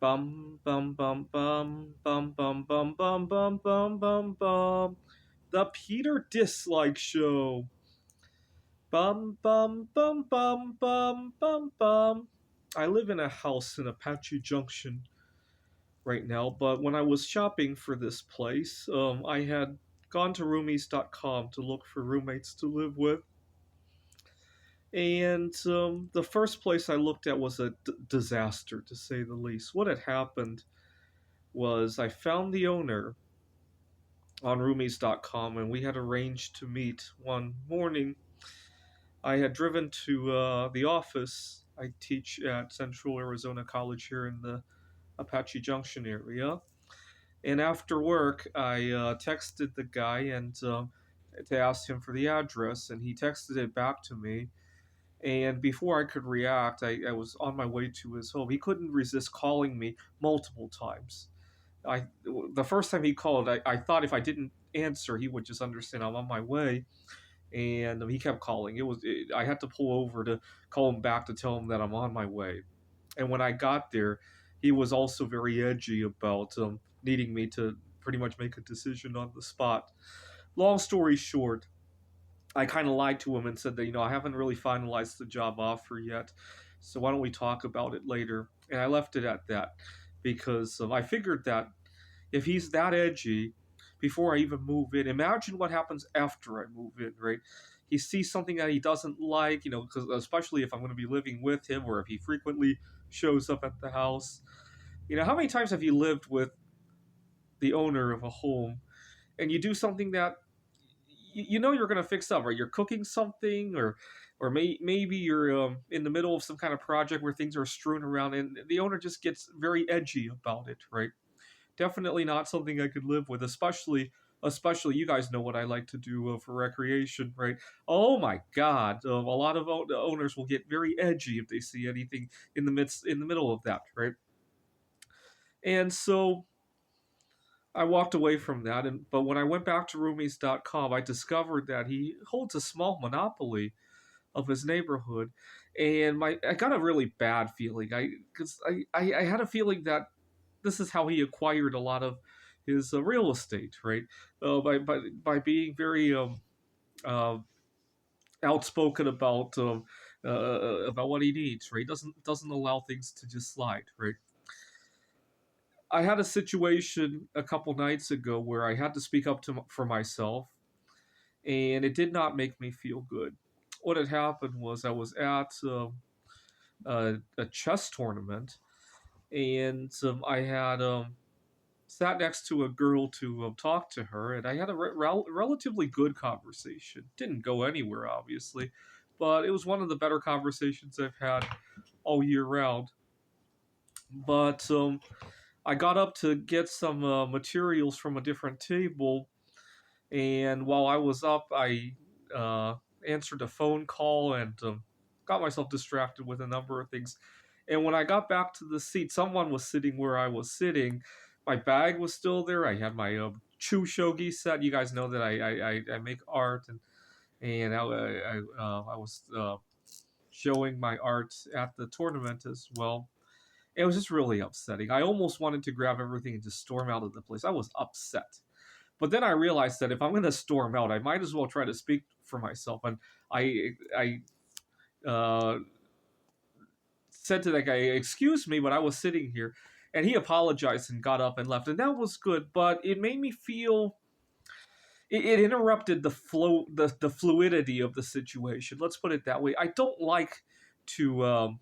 Bum bum bum bum bum bum bum bum bum bum bum bum. The Peter Dislike Show. Bum bum bum bum bum bum bum. I live in a house in Apache Junction right now, but when I was shopping for this place, I had gone to roomies.com to look for roommates to live with. And the first place I looked at was a disaster, to say the least. What had happened was I found the owner on roomies.com, and we had arranged to meet one morning. I had driven to the office. I teach at Central Arizona College here in the Apache Junction area. And after work, I texted the guy and to ask him for the address, and he texted it back to me. And before I could react, I was on my way to his home. He couldn't resist calling me multiple times. The first time he called, I thought if I didn't answer, he would just understand I'm on my way. And he kept calling. I had to pull over to call him back to tell him that I'm on my way. And when I got there, he was also very edgy about needing me to pretty much make a decision on the spot. Long story short, I kind of lied to him and said that, I haven't really finalized the job offer yet. So why don't we talk about it later? And I left it at that because I figured that if he's that edgy before I even move in, imagine what happens after I move in, right? He sees something that he doesn't like, because especially if I'm going to be living with him or if he frequently shows up at the house. How many times have you lived with the owner of a home and you do something that you're going to fix up, right? You're cooking something, or maybe you're in the middle of some kind of project where things are strewn around, and the owner just gets very edgy about it, right? Definitely not something I could live with, especially you guys know what I like to do for recreation, right? Oh my God, a lot of owners will get very edgy if they see anything in the middle of that, right? And so I walked away from that, but when I went back to roomies.com, I discovered that he holds a small monopoly of his neighborhood, and I got a really bad feeling. I had a feeling that this is how he acquired a lot of his real estate, right? By being very uh, outspoken about what he needs, right? Doesn't allow things to just slide, right? I had a situation a couple nights ago where I had to speak up for myself, and it did not make me feel good. What had happened was I was at a chess tournament, and I had sat next to a girl to talk to her, and I had a relatively good conversation. Didn't go anywhere, obviously, but it was one of the better conversations I've had all year round. But I got up to get some materials from a different table, and while I was up, I answered a phone call and got myself distracted with a number of things. And when I got back to the seat, someone was sitting where I was sitting. My bag was still there. I had my Chu shogi set. You guys know that I make art, and I was showing my art at the tournament as well. It was just really upsetting. I almost wanted to grab everything and just storm out of the place. I was upset. But then I realized that if I'm going to storm out, I might as well try to speak for myself. And I said to that guy, "Excuse me, but I was sitting here," and he apologized and got up and left, and that was good. But it made me feel it interrupted the flow, the fluidity of the situation. Let's put it that way. I don't like to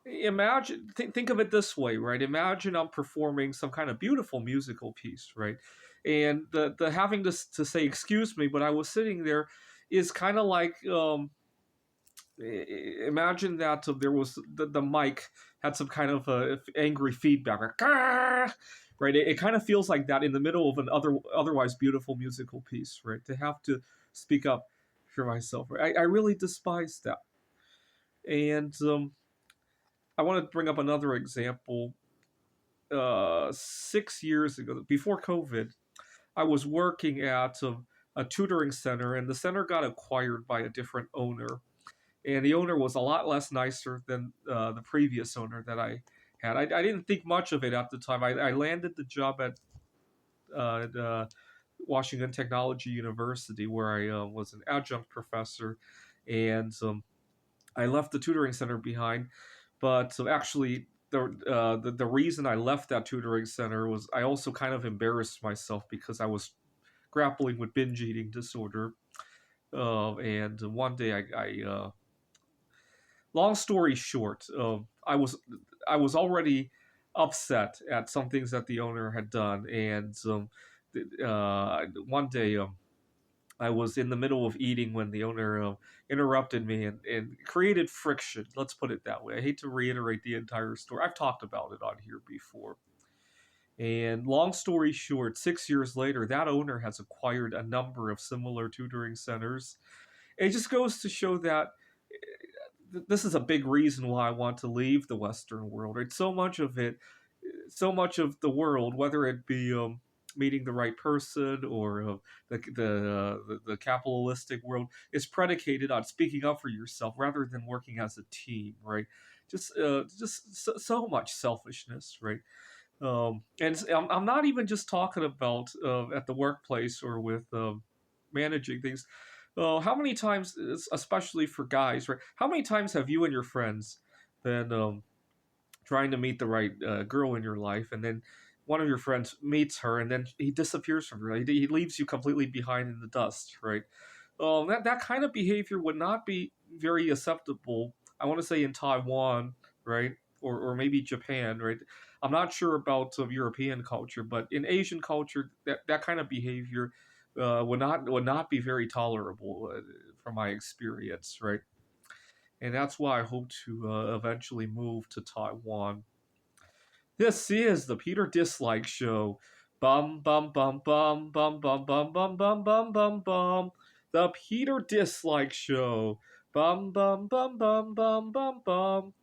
imagine think of it this way, right? Imagine I'm performing some kind of beautiful musical piece, right? And the having to say excuse me, but I was sitting there is kind of like imagine that there was the mic had some kind of angry feedback, like, "Grr!" Right? It kind of feels like that in the middle of an otherwise beautiful musical piece, right? To have to speak up for myself, right? I really despise that. And I want to bring up another example. 6 years ago, before COVID, I was working at a tutoring center, and the center got acquired by a different owner. And the owner was a lot less nicer than the previous owner that I had. I didn't think much of it at the time. I landed the job at Washington Technology University, where I was an adjunct professor, and I left the tutoring center behind. But so actually, the reason I left that tutoring center was I also kind of embarrassed myself because I was grappling with binge eating disorder. And one day, long story short, I was already upset at some things that the owner had done, and one day I was in the middle of eating when the owner interrupted me and created friction. Let's put it that way. I hate to reiterate the entire story. I've talked about it on here before. And long story short, 6 years later, that owner has acquired a number of similar tutoring centers. It just goes to show that this is a big reason why I want to leave the Western world. Right? So much of the world, whether it be meeting the right person or the capitalistic world, is predicated on speaking up for yourself rather than working as a team. Right? Just so much selfishness. Right? And I'm not even just talking about at the workplace or with managing things. How many times, especially for guys, right? How many times have you and your friends been trying to meet the right girl in your life, and then one of your friends meets her, and then he disappears from her. He leaves you completely behind in the dust, right? That kind of behavior would not be very acceptable. I want to say in Taiwan, right, or maybe Japan, right. I'm not sure about European culture, but in Asian culture, that kind of behavior would not be very tolerable from my experience, right. And that's why I hope to eventually move to Taiwan. This is the Peter Dislike Show. Bum bum bum bum bum bum bum bum bum bum bum bum. The Peter Dislike Show. Bum bum bum bum bum bum bum.